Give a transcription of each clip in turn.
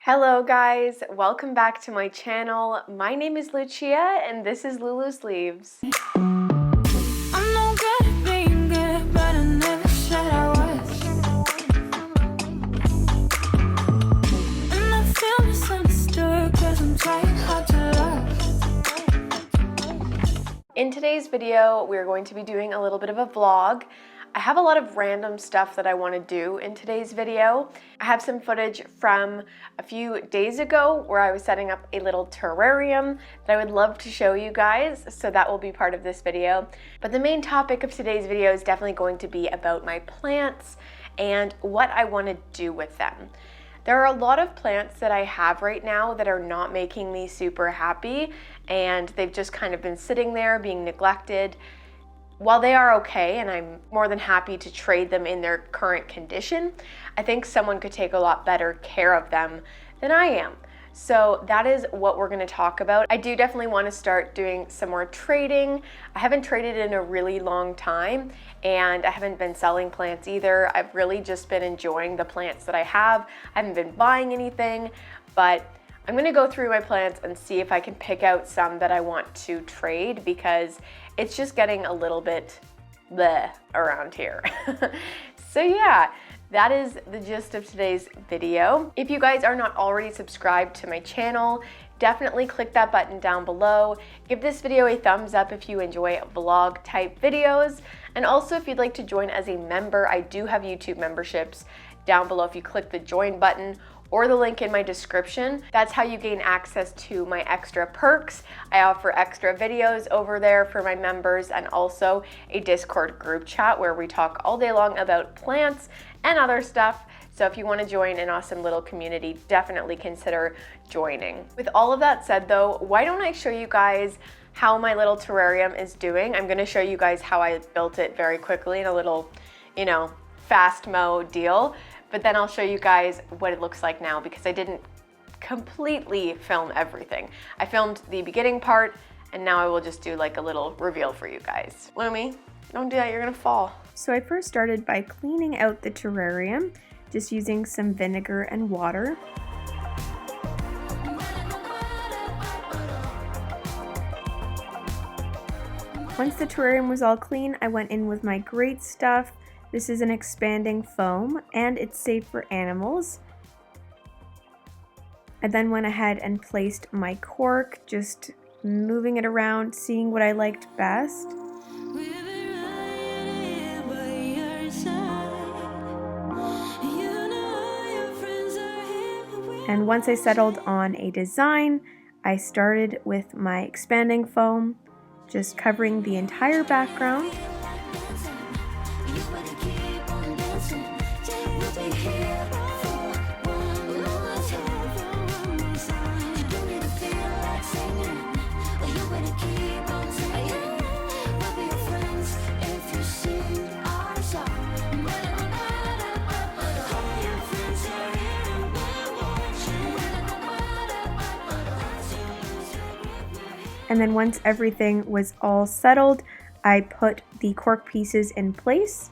Hello guys, welcome back to my channel. My name is Lucia and this is Lulusleaves. I'm no good at being good, but I never said I was. And I feel misunderstood, cause I'm trying hard to love. In today's video, we're going to be doing a little bit of a vlog. I have a lot of random stuff that I want to do in today's video. I have some footage from a few days ago where I was setting up a little terrarium that I would love to show you guys, so that will be part of this video. But the main topic of today's video is definitely going to be about my plants and what I want to do with them. There are a lot of plants that I have right now that are not making me super happy, and they've just kind of been sitting there being neglected. While they are okay, and I'm more than happy to trade them in their current condition, I think someone could take a lot better care of them than I am. So that is what we're going to talk about. I do definitely want to start doing some more trading. I haven't traded in a really long time, and I haven't been selling plants either. I've really just been enjoying the plants that I have. I haven't been buying anything, but I'm going to go through my plants and see if I can pick out some that I want to trade, because it's just getting a little bit bleh around here. So yeah, that is the gist of today's video. If you guys are not already subscribed to my channel, definitely click that button down below. Give this video a thumbs up if you enjoy vlog type videos. And also if you'd like to join as a member, I do have YouTube memberships down below if you click the join button or the link in my description. That's how you gain access to my extra perks. I offer extra videos over there for my members, and also a Discord group chat where we talk all day long about plants and other stuff. So if you want to join an awesome little community, definitely consider joining. With all of that said though, why don't I show you guys how my little terrarium is doing? I'm going to show you guys how I built it very quickly in a little, fast mo deal. But then I'll show you guys what it looks like now, because I didn't completely film everything. I filmed the beginning part, and now I will just do like a little reveal for you guys. Lumi, don't do that, you're gonna fall. So I first started by cleaning out the terrarium, just using some vinegar and water. Once the terrarium was all clean, I went in with my great stuff. This is an expanding foam, and it's safe for animals. I then went ahead and placed my cork, just moving it around, seeing what I liked best. And once I settled on a design, I started with my expanding foam, just covering the entire background. And then once everything was all settled, I put the cork pieces in place.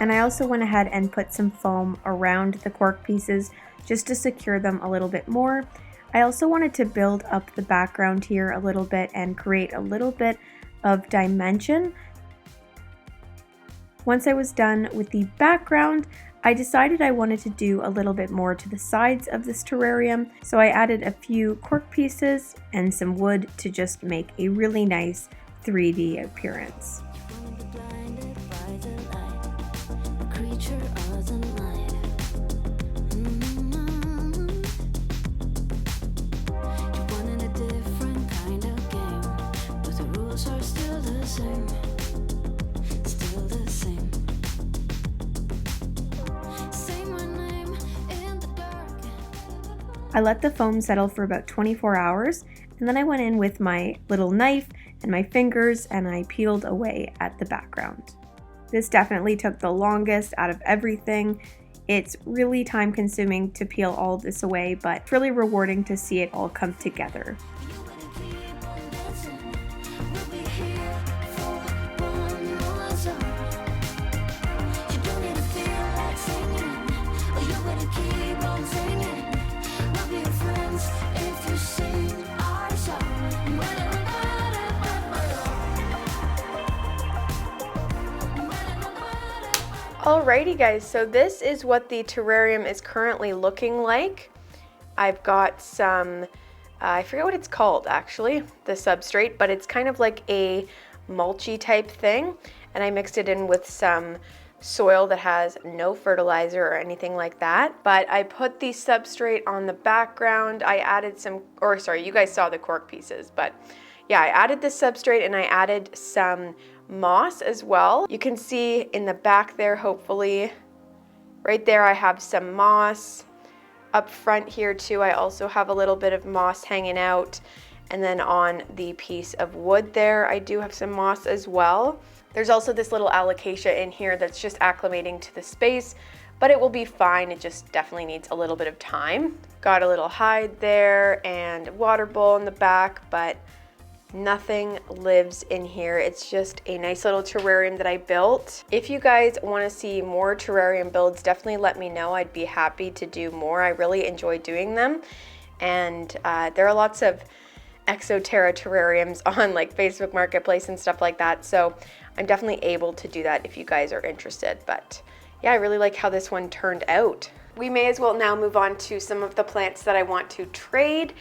And I also went ahead and put some foam around the cork pieces just to secure them a little bit more. I also wanted to build up the background here a little bit and create a little bit of dimension. Once I was done with the background, I decided I wanted to do a little bit more to the sides of this terrarium, so I added a few cork pieces and some wood to just make a really nice 3D appearance. I let the foam settle for about 24 hours, and then I went in with my little knife and my fingers and I peeled away at the background. This definitely took the longest out of everything. It's really time consuming to peel all this away, but it's really rewarding to see it all come together. Alrighty guys, so this is what the terrarium is currently looking like. I've got some, I forget what it's called actually, the substrate, but it's kind of like a mulchy type thing. And I mixed it in with some soil that has no fertilizer or anything like that. But I put the substrate on the background. I added some, or sorry, you guys saw the cork pieces, but yeah, I added the substrate and I added some moss as well. You can see in the back there, hopefully, right there I have some moss. Up front here too, I also have a little bit of moss hanging out. And then on the piece of wood there, I do have some moss as well. There's also this little alocasia in here that's just acclimating to the space, but it will be fine. It just definitely needs a little bit of time. Got a little hide there and water bowl in the back, but nothing lives in here. It's just a nice little terrarium that I built. If you guys want to see more terrarium builds, definitely let me know. I'd be happy to do more. I really enjoy doing them. And there are lots of Exoterra terrariums on like Facebook Marketplace and stuff like that. So I'm definitely able to do that if you guys are interested. But yeah, I really like how this one turned out. We may as well now move on to some of the plants that I want to trade.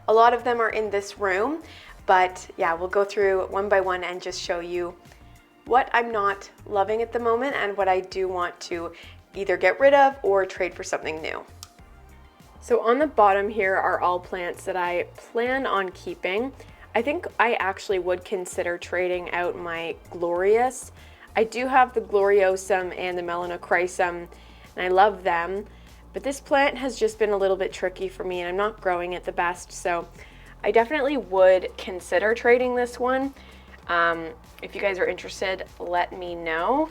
A lot of them are in this room. But yeah, we'll go through one by one and just show you what I'm not loving at the moment and what I do want to either get rid of or trade for something new. So on the bottom here are all plants that I plan on keeping. I think I actually would consider trading out my Glorious. I do have the Gloriosum and the Melanochrysum, and I love them. But this plant has just been a little bit tricky for me, and I'm not growing it the best, so I definitely would consider trading this one. If you guys are interested, let me know,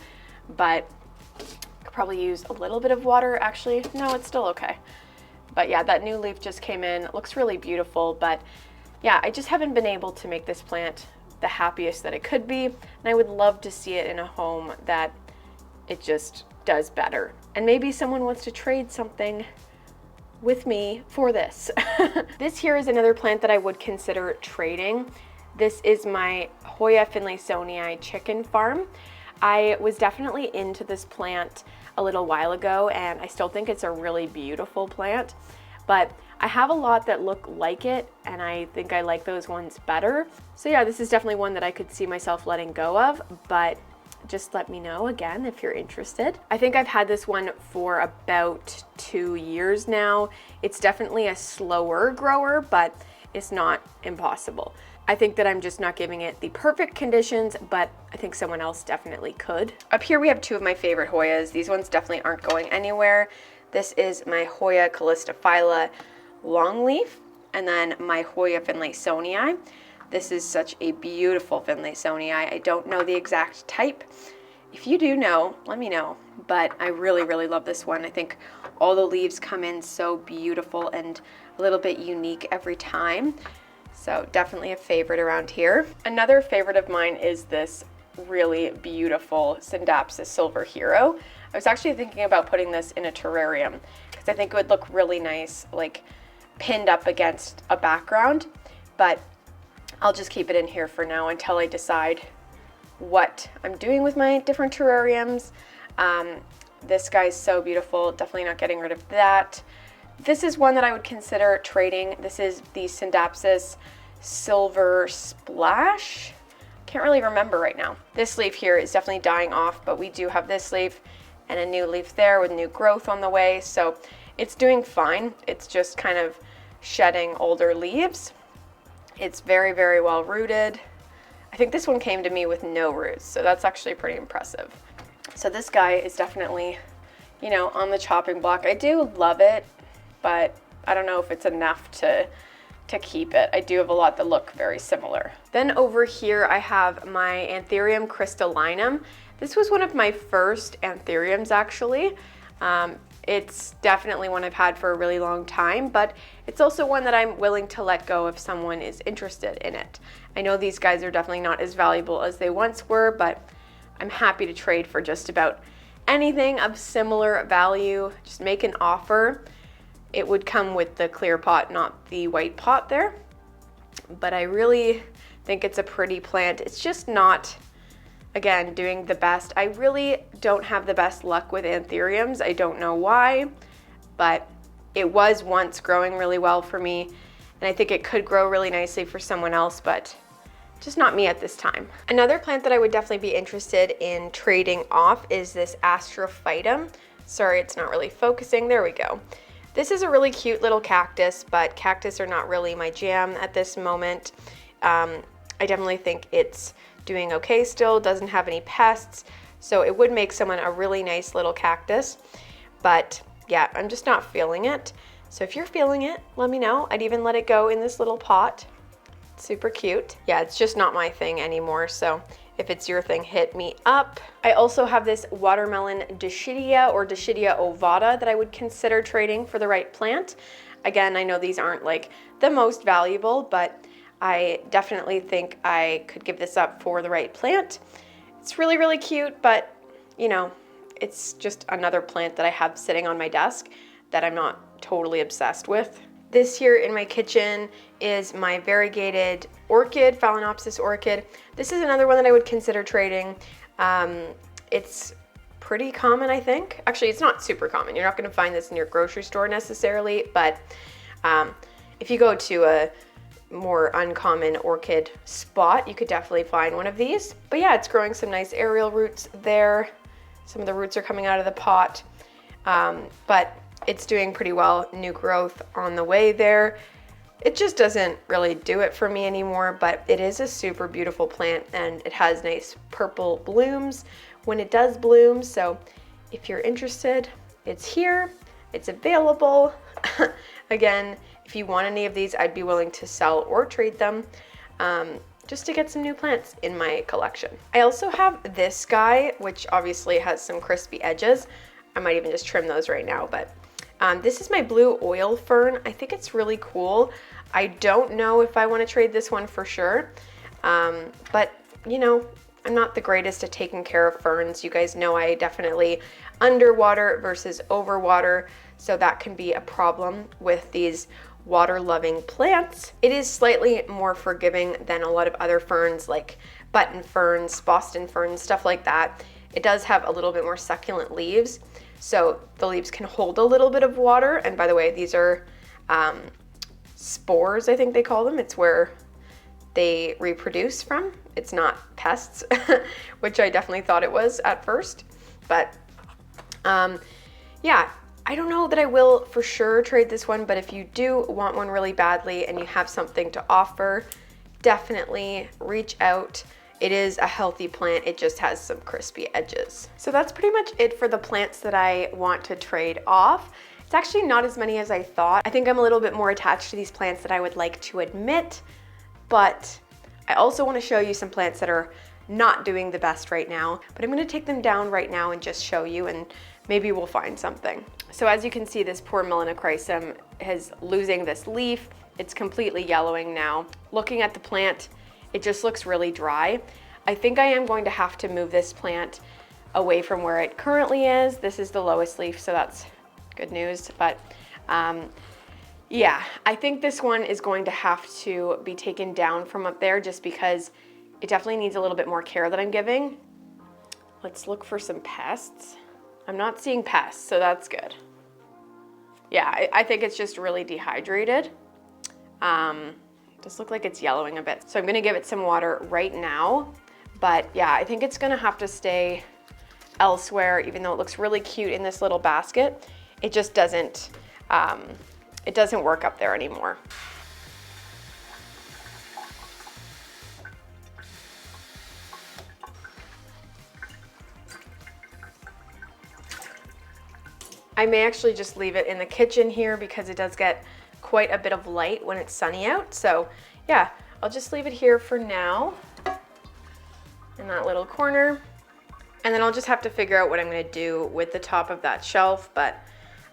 but I could probably use a little bit of water. Actually, no, it's still okay. But yeah, that new leaf just came in. It looks really beautiful, but yeah, I just haven't been able to make this plant the happiest that it could be, and I would love to see it in a home that it just does better. And maybe someone wants to trade something with me for this. This here is another plant that I would consider trading. This is my Hoya finlaysonii chicken farm. I was definitely into this plant a little while ago, and I still think it's a really beautiful plant, but I have a lot that look like it, and I think I like those ones better. So yeah, this is definitely one that I could see myself letting go of, but just let me know again if you're interested. I think I've had this one for about 2 years now. It's definitely a slower grower, but it's not impossible. I think that I'm just not giving it the perfect conditions, but I think someone else definitely could. Up here we have two of my favorite Hoyas. These ones definitely aren't going anywhere. This is my Hoya callistophylla longleaf, and then my Hoya finlaysonii. This is such a beautiful finlaysonii. I don't know the exact type. If you do know, let me know. But I really, really love this one. I think all the leaves come in so beautiful and a little bit unique every time. So definitely a favorite around here. Another favorite of mine is this really beautiful Scindapsus Silver Hero. I was actually thinking about putting this in a terrarium because I think it would look really nice, like pinned up against a background. But I'll just keep it in here for now until I decide what I'm doing with my different terrariums. This guy's so beautiful, definitely not getting rid of that. This is one that I would consider trading. This is the Scindapsus Silver Splash. Can't really remember right now. This leaf here is definitely dying off, but we do have this leaf and a new leaf there with new growth on the way, so it's doing fine. It's just kind of shedding older leaves. It's very, very well rooted. I think this one came to me with no roots, so that's actually pretty impressive. So this guy is definitely, you know, on the chopping block. I do love it, but I don't know if it's enough to keep it. I do have a lot that look very similar. Then over here I have my Anthurium crystallinum. This was one of my first anthuriums actually. It's definitely one I've had for a really long time, but it's also one that I'm willing to let go if someone is interested in it. I know these guys are definitely not as valuable as they once were, but I'm happy to trade for just about anything of similar value. Just make an offer. It would come with the clear pot, not the white pot there. But I really think it's a pretty plant. It's just not again, doing the best. I really don't have the best luck with anthuriums. I don't know why, but it was once growing really well for me, and I think it could grow really nicely for someone else, but just not me at this time. Another plant that I would definitely be interested in trading off is this astrophytum. Sorry, it's not really focusing. There we go. This is a really cute little cactus, but cactus are not really my jam at this moment. I definitely think it's doing okay still, doesn't have any pests, so it would make someone a really nice little cactus. But yeah, I'm just not feeling it. So if you're feeling it, let me know. I'd even let it go in this little pot. It's super cute. Yeah, it's just not my thing anymore, so if it's your thing, hit me up. I also have this watermelon Dischidia or Dischidia ovata that I would consider trading for the right plant. Again, I know these aren't like the most valuable, but I definitely think I could give this up for the right plant. It's really, really cute, but you know, it's just another plant that I have sitting on my desk that I'm not totally obsessed with. This here in my kitchen is my variegated orchid, Phalaenopsis orchid. This is another one that I would consider trading. It's pretty common, I think. Actually, it's not super common. You're not gonna find this in your grocery store necessarily, but if you go to a more uncommon orchid spot, you could definitely find one of these. But yeah, it's growing some nice aerial roots there. Some of the roots are coming out of the pot, but it's doing pretty well. New growth on the way there. It just doesn't really do it for me anymore, but it is a super beautiful plant and it has nice purple blooms when it does bloom. So if you're interested, it's here, it's available. Again, if you want any of these, I'd be willing to sell or trade them just to get some new plants in my collection. I also have this guy, which obviously has some crispy edges. I might even just trim those right now, but this is my blue oil fern. I think it's really cool. I don't know if I want to trade this one for sure, but you know, I'm not the greatest at taking care of ferns. You guys know I definitely underwater versus overwater, so that can be a problem with these water-loving plants. It is slightly more forgiving than a lot of other ferns like button ferns, Boston ferns, stuff like that. It does have a little bit more succulent leaves, so the leaves can hold a little bit of water. And by the way, these are spores, I think they call them. It's where they reproduce from. It's not pests, which I definitely thought it was at first. But yeah, I don't know that I will for sure trade this one, but if you do want one really badly and you have something to offer, definitely reach out. It is a healthy plant, it just has some crispy edges. So that's pretty much it for the plants that I want to trade off. It's actually not as many as I thought. I think I'm a little bit more attached to these plants than I would like to admit, but I also want to show you some plants that are not doing the best right now, but I'm going to take them down right now and just show you, and maybe we'll find something. So as you can see, this poor Melanochrysum is losing this leaf. It's completely yellowing now. Looking at the plant, it just looks really dry. I think I am going to have to move this plant away from where it currently is. This is the lowest leaf, so that's good news. But yeah, I think this one is going to have to be taken down from up there just because it definitely needs a little bit more care that I'm giving. Let's look for some pests. I'm not seeing pests, so that's good. Yeah, I think it's just really dehydrated. Does look like it's yellowing a bit. So I'm gonna give it some water right now. But yeah, I think it's gonna have to stay elsewhere, even though it looks really cute in this little basket. It just doesn't, it doesn't work up there anymore. I may actually just leave it in the kitchen here because it does get quite a bit of light when it's sunny out. So yeah, I'll just leave it here for now in that little corner. And then I'll just have to figure out what I'm gonna do with the top of that shelf, but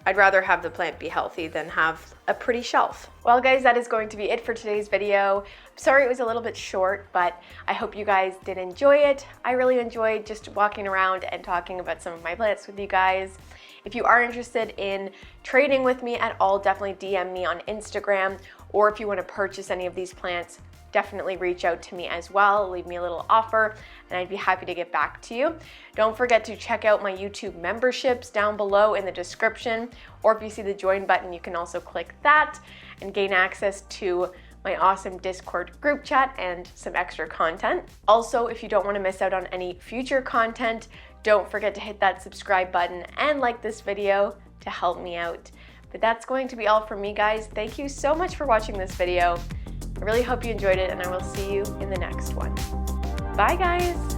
I'd rather have the plant be healthy than have a pretty shelf. Well guys, that is going to be it for today's video. Sorry it was a little bit short, but I hope you guys did enjoy it. I really enjoyed just walking around and talking about some of my plants with you guys. If you are interested in trading with me at all, definitely DM me on Instagram, or if you want to purchase any of these plants, definitely reach out to me as well. Leave me a little offer and I'd be happy to get back to you. Don't forget to check out my YouTube memberships down below in the description, or if you see the join button, you can also click that and gain access to my awesome Discord group chat and some extra content. Also, if you don't want to miss out on any future content, don't forget to hit that subscribe button and like this video to help me out. But that's going to be all from me, guys. Thank you so much for watching this video. I really hope you enjoyed it, and I will see you in the next one. Bye, guys.